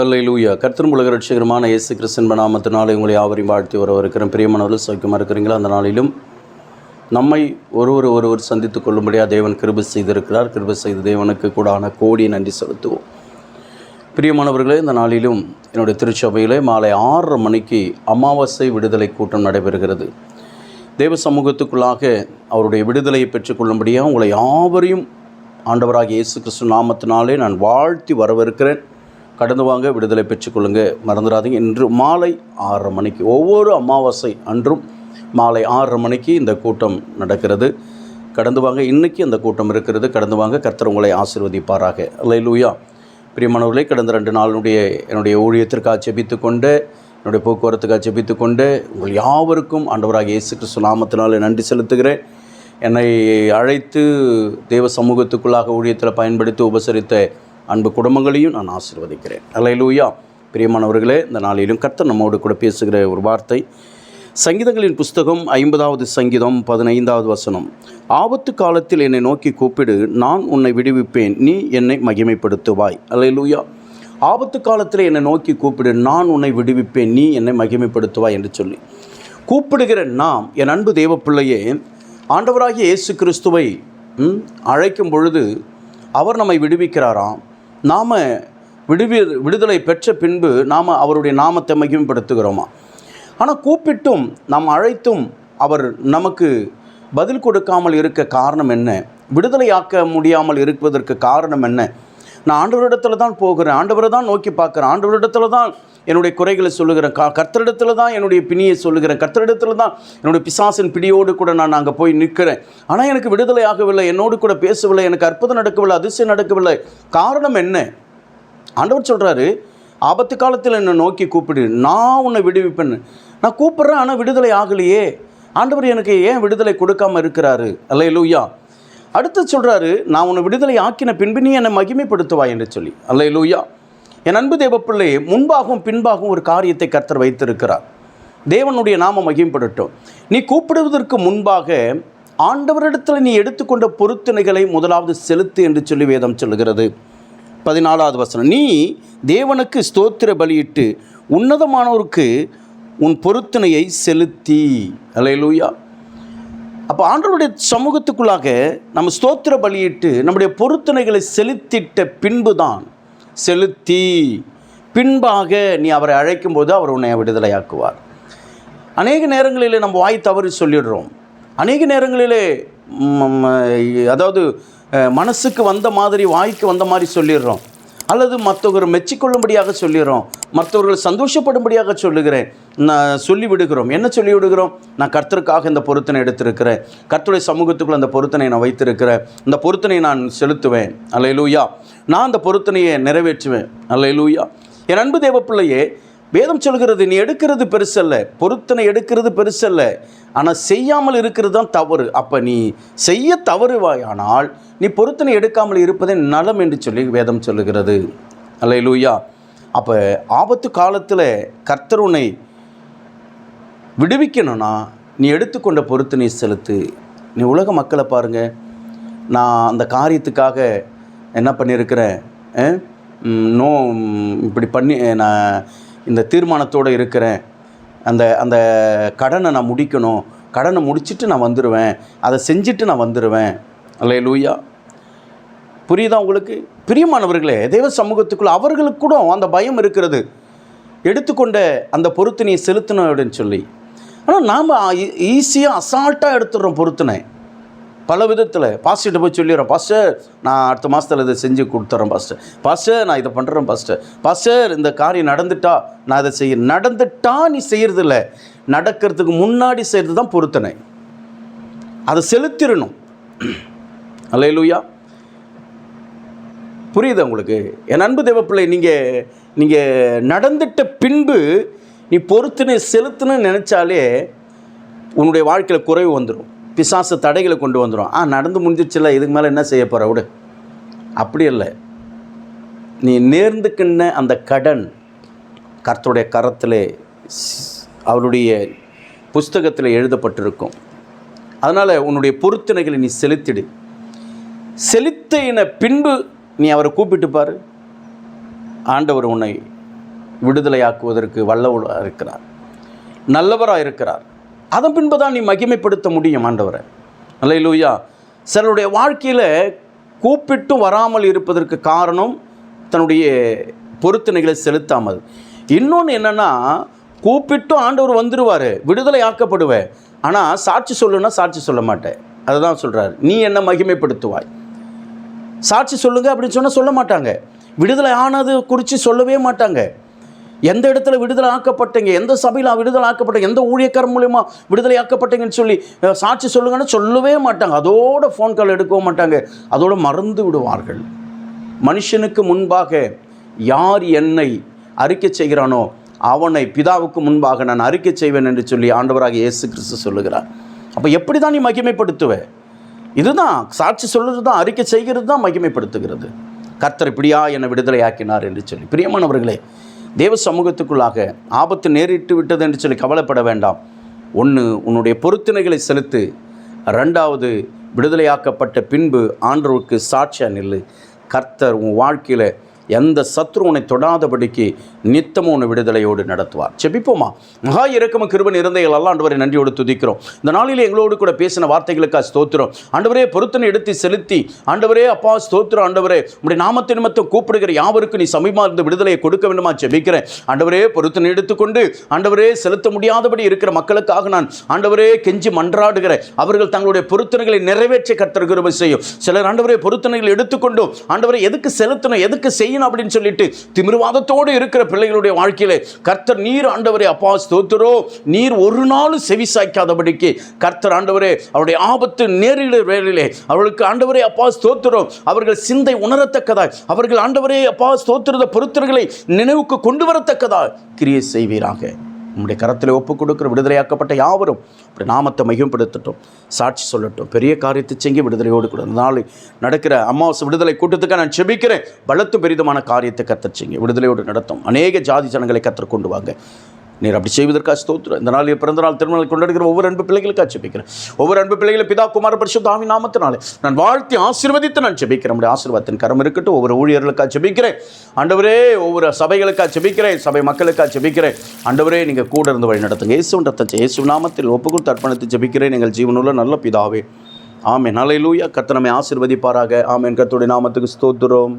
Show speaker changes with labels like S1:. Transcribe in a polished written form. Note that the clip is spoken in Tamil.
S1: அல்லேலூயா. கர்த்தரும் உலக ரட்சகருமான இயேசு கிறிஸ்துவின் நாமத்தினாலே உங்களை யாவரையும் வாழ்த்தி வரவிருக்கிறேன். பிரியமானவர்கள், சௌக்கியமாக இருக்கிறீங்களா? அந்த நாளிலும் நம்மை ஒருவர் சந்தித்து கொள்ளும்படியாக தேவன் கிருபை செய்திருக்கிறார். கிருபை செய்த தேவனுக்கு கூடான கோடி நன்றி செலுத்துவோம். பிரியமானவர்களே, இந்த நாளிலும் என்னுடைய திருச்சபையிலே மாலை 6:30 மணிக்கு அமாவாசை விடுதலை கூட்டம் நடைபெறுகிறது. தேவ சமூகத்துக்குள்ளாக அவருடைய விடுதலையை பெற்றுக்கொள்ளும்படியாக உங்களை யாவரையும் ஆண்டவராகிய இயேசு கிறிஸ்து நாமத்தினாலே நான் வாழ்த்தி வரவிருக்கிறேன். கடந்து வாங்க, விடுதலை பெற்றுக்கொள்ளுங்க. மறந்துடாதீங்க, இன்று மாலை 6:30 மணிக்கு, ஒவ்வொரு அமாவாசை அன்றும் மாலை 6:30 மணிக்கு இந்த கூட்டம் நடக்கிறது. கடந்து வாங்க. இன்றைக்கி அந்த கூட்டம் இருக்கிறது. கடந்து வாங்க. கர்த்தர் உங்களை ஆசீர்வதிப்பாராக. அல்லேலூயா. பிரியமானவர்களே, கடந்த 2 நாளுடைய என்னுடைய ஊழியத்திற்காக ஜெபித்து கொண்டு, என்னுடைய போக்குவரத்துக்காக ஜெபித்து கொண்டு உங்கள் யாவருக்கும் ஆண்டவராகிய இயேசு கிறிஸ்து நாமத்தினாலே நன்றி செலுத்துகிறேன். என்னை அழைத்து தேவ சமூகத்துக்குள்ளாக ஊழியத்தில் பயன்படுத்தி உபசரித்த அன்பு குடும்பங்களையும் நான் ஆசீர்வதிக்கிறேன். அல்லேலூயா. பிரியமானவர்களே, இந்த நாளிலும் கர்த்தர் நம்மோடு கூட பேசுகிற ஒரு வார்த்தை, சங்கீதங்களின் புஸ்தகம் 50வது சங்கீதம் 15வது வசனம். ஆபத்து காலத்தில் என்னை நோக்கி கூப்பிடு, நான் உன்னை விடுவிப்பேன், நீ என்னை மகிமைப்படுத்துவாய். அல்லேலூயா. ஆபத்து காலத்தில் என்னை நோக்கி கூப்பிடு, நான் உன்னை விடுவிப்பேன், நீ என்னை மகிமைப்படுத்துவாய் என்று சொல்லி கூப்பிடுகிற நாம், என் அன்பு தேவ பிள்ளையே, ஆண்டவராகிய இயேசு கிறிஸ்துவை அழைக்கும் பொழுது அவர் நம்மை விடுவிக்கிறாராம். நாம் விடுதலை பெற்ற பின்பு நாம் அவருடைய நாமத்தை மகிமைப்படுத்துகிறோமா? ஆனால் கூப்பிட்டும் நாம் அழைத்தும் அவர் நமக்கு பதில் கொடுக்காமல் இருக்க காரணம் என்ன? விடுதலையாக்க முடியாமல் இருப்பதற்கு காரணம் என்ன? நான் ஆண்டவரிடத்தில் தான் போகிறேன், ஆண்டவரை தான் நோக்கி பார்க்குறேன், ஆண்டவரிடத்தில் தான் என்னுடைய குறைகளை சொல்லுகிறேன், கர்த்தரிடத்தில் தான் என்னுடைய பிணியை சொல்லுகிறேன், கர்த்தரிடத்தில் தான் என்னுடைய பிசாசின் பிடியோடு கூட நான் அங்கே போய் நிற்கிறேன். ஆனால் எனக்கு விடுதலை ஆகவில்லை, என்னோடு கூட பேசவில்லை, எனக்கு அற்புதம் நடக்கவில்லை, அதிசயம் நடக்கவில்லை. காரணம் என்ன? ஆண்டவர் சொல்கிறாரு, ஆபத்து காலத்தில் என்னை நோக்கி கூப்பிடு, நான் உன்னை விடுவிப்பேன். நான் கூப்பிட்றேன், ஆனால் விடுதலை ஆகலையே. ஆண்டவர் எனக்கு ஏன் விடுதலை கொடுக்காமல் இருக்கிறாரு? அல்லேலூயா. அடுத்து சொல்கிறாரு, நான் உன்னை விடுதலை ஆக்கின பின்பு நீ என்னை மகிமைப்படுத்துவாய் என்று சொல்லி. அல்லேலூயா. என் அன்பு தேவ பிள்ளையே, முன்பாகவும் பின்பாகவும் ஒரு காரியத்தை கர்த்தர் வைத்திருக்கிறார். தேவனுடைய நாமம் மகிமைப்படட்டும். நீ கூப்பிடுவதற்கு முன்பாக ஆண்டவரிடத்தில் நீ எடுத்துக்கொண்ட பொருத்தனைகளை முதலாவது செலுத்து என்று சொல்லி வேதம் சொல்லுகிறது. 14வது வசனம், நீ தேவனுக்கு ஸ்தோத்திர பலியிட்டு உன்னதமானவருக்கு உன் பொருத்தனையை செலுத்தி. அல்லேலூயா. அப்போ ஆண்டவருடைய சமூகத்துக்குள்ளாக நம்ம ஸ்தோத்திர பலியிட்டு நம்முடைய பொருத்தனைகளை செலுத்திட்ட பின்பு தான், செலுத்தி பின்பாக நீ அவரை அழைக்கும்போது அவர் உன்னை விடுதலையாக்குவார். அநேக நேரங்களிலே நம்ம வாய் தவறி சொல்லிடுறோம். அநேக நேரங்களிலே அதாவது மனசுக்கு வந்த மாதிரி, வாய்க்கு வந்த மாதிரி சொல்லிடுறோம். அல்லது மற்றவர்கள் மெச்சிக்கொள்ளும்படியாக சொல்லிடுறோம், மற்றவர்கள் சந்தோஷப்படும்படியாக சொல்லி விடுகிறோம். என்ன சொல்லி விடுகிறோம்? நான் கர்த்தருக்காக இந்த பொருத்தனை எடுத்திருக்கிறேன், கர்த்தருடைய சமூகத்துக்குள்ள அந்த பொருத்தனை நான் வைத்திருக்கிறேன், இந்த பொருத்தனை நான் செலுத்துவேன். அல்லேலூயா. நான் அந்த பொருத்தனையை நிறைவேற்றுவேன். அல்லேலூயா. என் அன்பு தேவ பிள்ளையே, வேதம் சொல்கிறது, நீ எடுக்கிறது பெருசல்ல, பொருத்தனை எடுக்கிறது பெருசல்ல, ஆனால் செய்யாமல் இருக்கிறது தான் தவறு. அப்போ நீ செய்ய தவறுவாயானால் நீ பொருத்தனை எடுக்காமல் இருப்பதே நலம் என்று சொல்லி வேதம் சொல்லுகிறது. அல்லேலூயா. அப்போ ஆபத்து காலத்தில் கர்த்தர் உன்னை விடுவிக்கணும்னா நீ எடுத்துக்கொண்ட பொருத்தனை செலுத்து. நீ உலக மக்களை பாருங்கள், நான் அந்த காரியத்துக்காக என்ன பண்ணியிருக்கிறேன், இப்படி பண்ணி நான் இந்த தீர்மானத்தோடு இருக்கிறேன், அந்த கடனை நான் முடிக்கணும், கடனை முடிச்சுட்டு நான் வந்துடுவேன், அதை செஞ்சுட்டு நான் வந்துடுவேன். அல்லேலூயா. புரியுதா உங்களுக்கு? பிரியமானவர்களே, தேவ சமூகத்துக்குள்ள அவர்களுக்கு கூட அந்த பயம் இருக்கிறது, எடுத்துக்கொண்ட அந்த பொருத்தனையை செலுத்தணும் அப்படின்னு சொல்லி. ஆனால் நாம் ஈஸியாக அசால்ட்டாக எடுத்துடுறோம் பொருத்தனை. பல விதத்தில் பாஸ்டர்கிட்ட போய் சொல்லிடுறோம், பாஸ்டர் நான் அடுத்த மாதத்தில் இதை செஞ்சு கொடுத்துட்றேன், பாஸ்டர் நான் இதை பண்ணுறேன், பாஸ்டர் இந்த காரியம் நடந்துட்டா நான் இதை நடந்துட்டா நீ செய்கிறதில்ல, நடக்கிறதுக்கு முன்னாடி செய்கிறது தான் பொருத்தனை. அதை செலுத்திடணும். அல்லேலூயா. புரியுது உங்களுக்கு? என் அன்பு தேவ பிள்ளை, நீங்கள் நடந்துட்ட பின்பு நீ பொருத்தனை செலுத்தணும்னு நினச்சாலே உன்னுடைய வாழ்க்கையில் குறைவு வந்துடும், பிசாசு தடைகளை கொண்டு வந்துடும். நடந்து முடிஞ்சிடுச்சுல, இதுக்கு மேலே என்ன செய்ய போகிற விடு. அப்படி இல்லை. நீ நேர்ந்துக்கின்ற அந்த கடன் கர்த்தருடைய கரத்தில் அவருடைய புஸ்தகத்தில் எழுதப்பட்டிருக்கும். அதனால் உன்னுடைய பொருத்தனைகளை நீ செலுத்திடு. செலுத்தின பின்பு நீ அவரை கூப்பிட்டு பாரு, ஆண்டவர் உன்னை விடுதலையாக்குவதற்கு வல்லவராக இருக்கிறார், நல்லவராக இருக்கிறார். அதன் பின்பு தான் நீ மகிமைப்படுத்த முடியும் ஆண்டவரை. அல்லேலூயா. சிலருடைய வாழ்க்கையில் கூப்பிட்டும் வராமல் இருப்பதற்கு காரணம் தன்னுடைய பொருத்தனைகளை செலுத்தாமல். இன்னொன்று என்னென்னா, கூப்பிட்டும் ஆண்டவர் வந்துடுவார், விடுதலை ஆக்கப்படுவேன், ஆனால் சாட்சி சொல்லுன்னா சாட்சி சொல்ல மாட்டேன். அதை தான் சொல்கிறார், நீ என்ன மகிமைப்படுத்துவாய். சாட்சி சொல்லுங்க அப்படின்னு சொன்னால் சொல்ல மாட்டாங்க. விடுதலை ஆனது குறித்து சொல்லவே மாட்டாங்க. எந்த இடத்துல விடுதலை ஆக்கப்பட்டீங்க, எந்த சபையில் விடுதலை ஆக்கப்பட்டீங்க, எந்த ஊழியக்காரர் மூலமா விடுதலை ஆக்கப்பட்டீங்கன்னு சொல்லி சாட்சி சொல்லுங்கன்னு சொல்லவே மாட்டாங்க. அதோட ஃபோன் கால் எடுக்கவும் மாட்டாங்க, அதோடு மறந்து விடுவார்கள். மனுஷனுக்கு முன்பாக யார் என்னை அறிக்கை செய்கிறானோ அவனை பிதாவுக்கு முன்பாக நான் அறிக்கை செய்வேன் என்று சொல்லி ஆண்டவராக இயேசு கிறிஸ்து சொல்லுகிறார். அப்போ எப்படி தான் நீ மகிமைப்படுத்துவே? இதுதான் சாட்சி சொல்கிறது தான், அறிக்கை செய்கிறது தான் மகிமைப்படுத்துகிறது. கர்த்தர் இப்படியா என்னை விடுதலையாக்கினார் என்று சொல்லி. பிரியமானவர்களே, தேவ சமூகத்துக்குள்ளாக ஆபத்து நேரிட்டு விட்டது என்று சொல்லி கவலைப்பட வேண்டாம். ஒன்று, உன்னுடைய பொருத்தனைகளை செலுத்து. ரெண்டாவது, விடுதலையாக்கப்பட்ட பின்பு ஆண்டவருக்கு சாட்சியாக நில்லு. கர்த்தர் உன் வாழ்க்கையில் எந்த சத்ரு உன்னை தொடாதபடிக்கு நித்தமும் உன்னை விடுதலையோடு நடத்துவார். செபிப்போமா? மகா இரக்கமும் கிருபையும் நிறைந்தவர்கள் எல்லாம் ஆண்டவரை நன்றியோடு துதிக்கிறோம். இந்த நாளில் எங்களோடு கூட பேசின வார்த்தைகளுக்காக ஸ்தோத்திரம். ஆண்டவரே, பொருத்தனை எடுத்து செலுத்தி, ஆண்டவரே அப்பா ஸ்தோத்திரம். ஆண்டவரே, உம்முடைய நாமத்தின் நிமித்தம் கூப்பிடுகிற யாவருக்கும் நீ சமீபமாக இருந்து விடுதலையை கொடுக்க வேண்டுமா ஜெபிக்கிறேன். ஆண்டவரே, பொருத்தனை எடுத்துக்கொண்டு ஆண்டவரே செலுத்த முடியாதபடி இருக்கிற மக்களுக்காக நான் ஆண்டவரே கெஞ்சி மன்றாடுகிறேன். அவர்கள் தங்களுடைய பொருத்தனைகளை நிறைவேற்றி கர்த்தர் கிருபை செய்யும். சிலர் ஆண்டவரே பொருத்தனைகளை எடுத்துக்கொண்டும் ஆண்டவரே எதுக்கு செலுத்தணும், எதுக்கு செய்யணும் அப்படின்னு சொல்லிட்டு திமிர்வாதத்தோடு இருக்கிற பிள்ளைகளுடைய வாழ்க்கையிலே கர்த்தர் நீர் ஆண்டவரே அப்பா ஸ்தோத்திரோ, நீர் ஒரு நாள் செவி சாய்க்காதபடிக்கு கர்த்தர் ஆண்டவரே அவருடைய ஆபத்து நேரிட வேளையிலே அவர்களுக்கு ஆண்டவரே அப்பா ஸ்தோத்திரம் அவர்கள் சிந்தை உணரத்தக்கதாய், அவர்கள் ஆண்டவரே அப்பா ஸ்தோத்திரத பொருத்தனைகளை நினைவுக்கு கொண்டு வரத்தக்கதாய் கிரியை செய்வீராக. உம்முடைய கரத்தில் ஒப்புக் கொடுக்கிற விடுதலையாக்கப்பட்ட யாவரும் அப்படி நாமத்தை மகிமைப்படுத்தட்டும், சாட்சி சொல்லட்டும், பெரிய காரியத்தை செஞ்சு விடுதலையோடு கூட நாளை நடக்கிற அமாவாசை விடுதலை கூட்டத்துக்காக நான் செபிக்கிறேன். பலத்தும் பெரிதமான காரியத்தை கர்த்தர் செய்யுங்க, விடுதலையோடு நடத்தும். அநேக ஜாதி ஜனங்களை கர்த்தர் கொண்டு வாங்க. நீர் அப்படி செய்வதற்காக ஸ்தோத்திரம். இந்த நாளில் பிறந்த நாள் திருமணம் கொண்டாடுகிற ஒவ்வொரு அன்பு பிள்ளைகளுக்காக ஜெபிக்கிறேன். ஒவ்வொரு அன்பு பிள்ளைகளை பிதா குமார பரிசுத்த ஆவி நாமத்தினாலே நான் வாழ்த்தி ஆசீர்வதித்து நான் ஜெபிக்கிறேன். நம்முடைய ஆசீர்வாதத்தின் கரம் இருக்கட்டும். ஒவ்வொரு ஊழியர்களுக்காக ஜெபிக்கிறேன் ஆண்டவரே, ஒவ்வொரு சபைகளுக்காக ஜெபிக்கிறேன், சபை மக்களுக்காக ஜெபிக்கிறேன். ஆண்டவரே, நீங்கள் கூட இருந்து வழி நடத்துங்க. இயேசுவின் ரத்தத்தை இயேசு நாமத்தில் ஒப்புக்கொடுத்து அர்ப்பணித்து ஜெபிக்கிறேன் எங்கள் ஜீவனுள்ள நல்ல பிதாவே. ஆமென். அல்லேலூயா. கர்த்தர் நம்மை ஆசீர்வதிப்பாராக. ஆமென். கர்த்தருடைய நாமத்துக்கு ஸ்தோத்திரம்.